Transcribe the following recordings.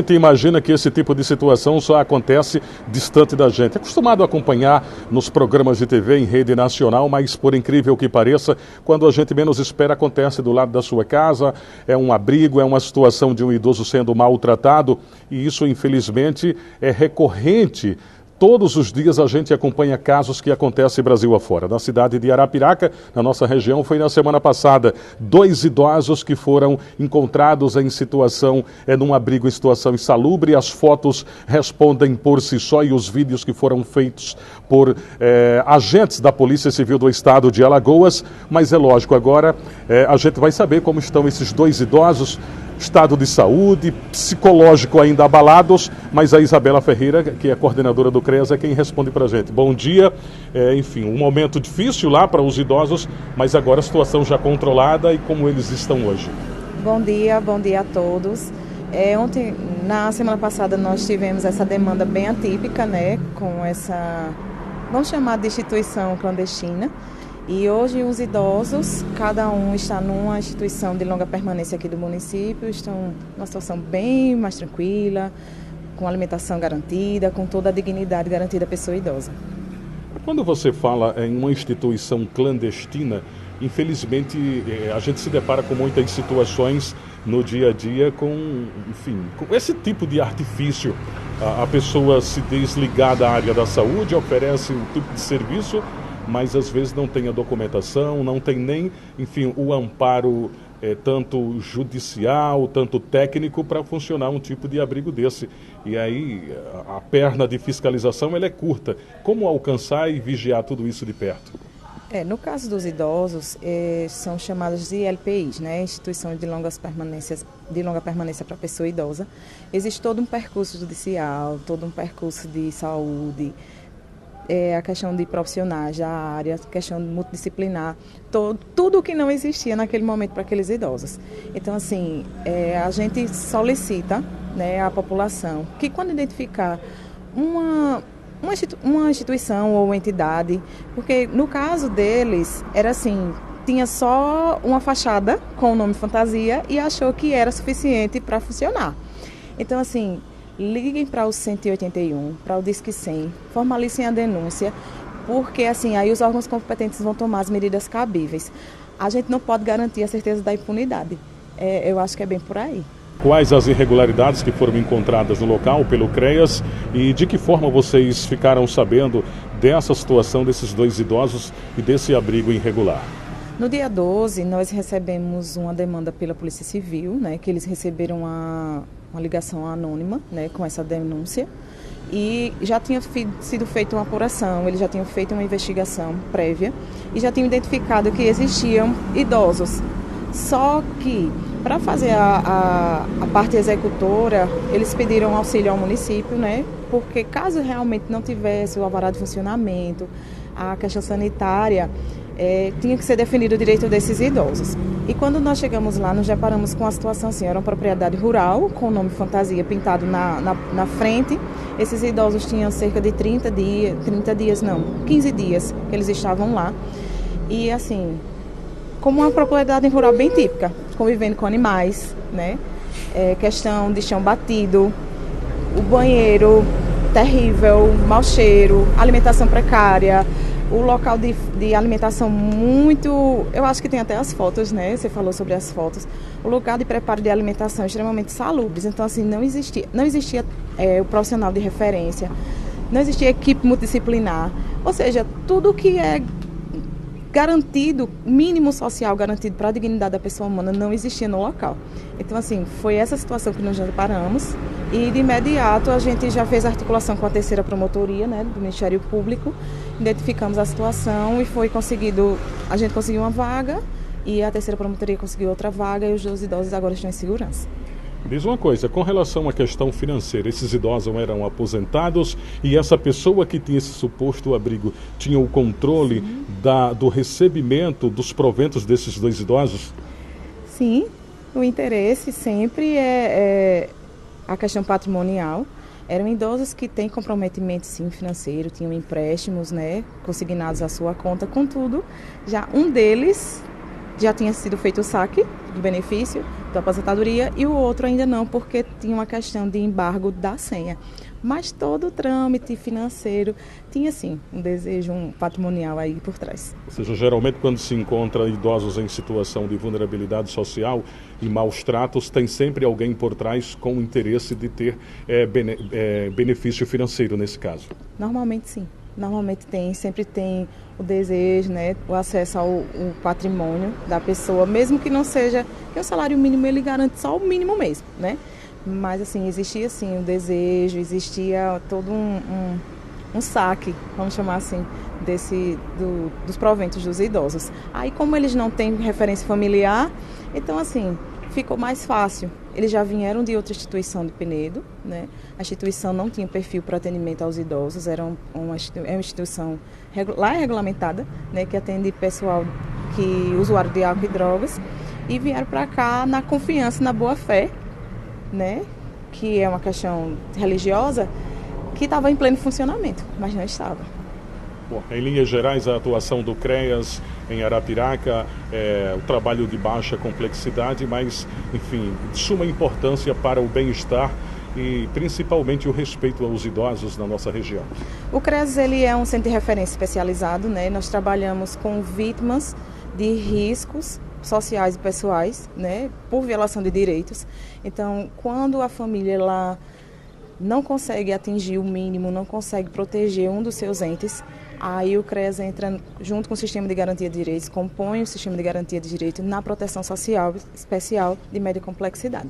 gente imagina que esse tipo de situação só acontece distante da gente. É acostumado a acompanhar nos programas de TV em rede nacional, mas por incrível que pareça, quando a gente menos espera, acontece do lado da sua casa, é um abrigo, é uma situação de um idoso sendo maltratado, e isso infelizmente é recorrente. Todos os dias a gente acompanha casos que acontecem Brasil afora. Na cidade de Arapiraca, na nossa região, foi na semana passada, 2 idosos que foram encontrados em situação, num abrigo em situação insalubre. As fotos respondem por si só e os vídeos que foram feitos por agentes da Polícia Civil do Estado de Alagoas. Mas é lógico, agora a gente vai saber como estão esses 2 idosos, estado de saúde, psicológico ainda abalados, mas a Isabela Ferreira, que é coordenadora do CREAS, é quem responde para a gente. Bom dia, enfim, um momento difícil lá para os idosos, mas agora a situação já controlada e como eles estão hoje. Bom dia a todos. Ontem, na semana passada, nós tivemos essa demanda bem atípica, né, com essa, vamos chamar de instituição clandestina. E hoje os idosos, cada um está numa instituição de longa permanência aqui do município, estão numa situação bem mais tranquila, com alimentação garantida, com toda a dignidade garantida à pessoa idosa. Quando você fala em uma instituição clandestina, infelizmente a gente se depara com muitas situações no dia a dia com esse tipo de artifício. A pessoa se desligar da área da saúde, oferece um tipo de serviço, mas às vezes não tem a documentação, não tem nem, o amparo tanto judicial, tanto técnico para funcionar um tipo de abrigo desse. E aí a perna de fiscalização ela é curta. Como alcançar e vigiar tudo isso de perto? No caso dos idosos, são chamadas de LPIs, né? Instituições de longa permanência para a pessoa idosa. Existe todo um percurso judicial, todo um percurso de saúde, a questão de profissionais da área, a questão multidisciplinar, tudo que não existia naquele momento para aqueles idosos. Então, assim, a gente solicita, né, à população que quando identificar uma instituição ou entidade, porque no caso deles era assim, tinha só uma fachada com o nome fantasia e achou que era suficiente para funcionar. Então, assim, liguem para o 181, para o Disque 100, formalizem a denúncia, porque assim, aí os órgãos competentes vão tomar as medidas cabíveis. A gente não pode garantir a certeza da impunidade. Eu acho que é bem por aí. Quais as irregularidades que foram encontradas no local pelo CREAS e de que forma vocês ficaram sabendo dessa situação desses 2 idosos e desse abrigo irregular? No dia 12, nós recebemos uma demanda pela Polícia Civil, né, que eles receberam uma ligação anônima, né, com essa denúncia, e já tinha sido feita uma apuração, eles já tinham feito uma investigação prévia e já tinham identificado que existiam idosos. Só que, para fazer a parte executora, eles pediram auxílio ao município, né, porque caso realmente não tivesse o alvará de funcionamento, a questão sanitária, tinha que ser definido o direito desses idosos. E quando nós chegamos lá, nos deparamos com a situação assim, era uma propriedade rural, com o nome fantasia pintado na frente. Esses idosos tinham cerca de 15 dias que eles estavam lá. E assim, como uma propriedade rural bem típica, convivendo com animais, né? Questão de chão batido, o banheiro terrível, mau cheiro, alimentação precária, o local de alimentação muito... Eu acho que tem até as fotos, né? Você falou sobre as fotos. O lugar de preparo de alimentação extremamente salubres. Então, assim, não existia o profissional de referência, não existia equipe multidisciplinar. Ou seja, tudo que é garantido, mínimo social garantido para a dignidade da pessoa humana não existia no local. Então, assim, foi essa situação que nós já deparamos e de imediato a gente já fez a articulação com a 3ª Promotoria, né, do Ministério Público, identificamos a situação e a gente conseguiu uma vaga e a 3ª Promotoria conseguiu outra vaga e os 2 idosos agora estão em segurança. Diz uma coisa, com relação à questão financeira, esses idosos eram aposentados e essa pessoa que tinha esse suposto abrigo tinha o controle do recebimento dos proventos desses 2 idosos? Sim, o interesse sempre é a questão patrimonial. Eram idosos que têm comprometimento, sim, financeiro, tinham empréstimos, né, consignados à sua conta. Contudo, já um deles já tinha sido feito o saque do benefício, da aposentadoria, e o outro ainda não, porque tinha uma questão de embargo da senha. Mas todo o trâmite financeiro tinha, sim, um desejo, um patrimonial aí por trás. Ou seja, geralmente quando se encontra idosos em situação de vulnerabilidade social e maus tratos, tem sempre alguém por trás com o interesse de ter benefício financeiro nesse caso. Normalmente sim. Normalmente sempre tem o desejo, né, o acesso ao patrimônio da pessoa, mesmo que não seja, que o salário mínimo ele garante só o mínimo mesmo, né? Mas assim, existia sim o desejo, existia todo um saque, vamos chamar assim, dos proventos dos idosos. Aí como eles não têm referência familiar, então assim, ficou mais fácil. Eles já vieram de outra instituição de Penedo, né? A instituição não tinha perfil para atendimento aos idosos, é uma instituição lá regulamentada, né? Que atende pessoal usuário de álcool e drogas, e vieram para cá na confiança, na boa fé, né? Que é uma questão religiosa, que estava em pleno funcionamento, mas não estava. Bom, em linhas gerais, a atuação do CREAS em Arapiraca é o trabalho de baixa complexidade, mas, enfim, de suma importância para o bem-estar e principalmente o respeito aos idosos na nossa região. O CREAS ele é um centro de referência especializado, né? Nós trabalhamos com vítimas de riscos sociais e pessoais, né? Por violação de direitos. Então, quando a família ela não consegue atingir o mínimo, não consegue proteger um dos seus entes, aí o CREAS entra junto com o Sistema de Garantia de Direitos, compõe o Sistema de Garantia de Direitos na proteção social especial de média complexidade.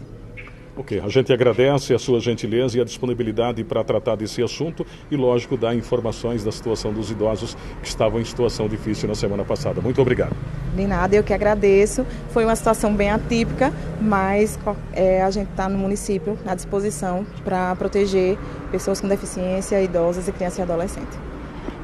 Ok, a gente agradece a sua gentileza e a disponibilidade para tratar desse assunto e, lógico, dar informações da situação dos idosos que estavam em situação difícil na semana passada. Muito obrigado. De nada, eu que agradeço. Foi uma situação bem atípica, mas a gente está no município à disposição para proteger pessoas com deficiência, idosas e crianças e adolescentes.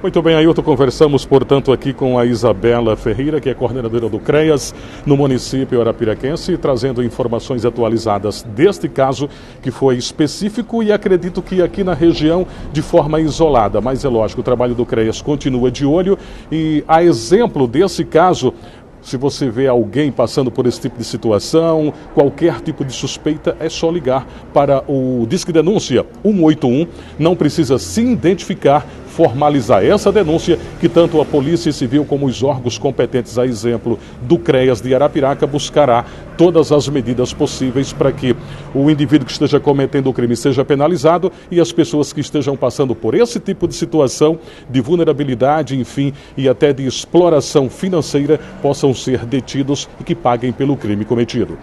Muito bem, Ailton, conversamos, portanto, aqui com a Isabela Ferreira, que é coordenadora do CREAS no município arapiraquense, trazendo informações atualizadas deste caso, que foi específico e acredito que aqui na região de forma isolada. Mas é lógico, o trabalho do CREAS continua de olho e, a exemplo desse caso, se você vê alguém passando por esse tipo de situação, qualquer tipo de suspeita, é só ligar para o Disque Denúncia 181, não precisa se identificar, formalizar essa denúncia que tanto a Polícia Civil como os órgãos competentes, a exemplo do CREAS de Arapiraca, buscará todas as medidas possíveis para que o indivíduo que esteja cometendo o crime seja penalizado e as pessoas que estejam passando por esse tipo de situação de vulnerabilidade, enfim, e até de exploração financeira possam ser detidos e que paguem pelo crime cometido.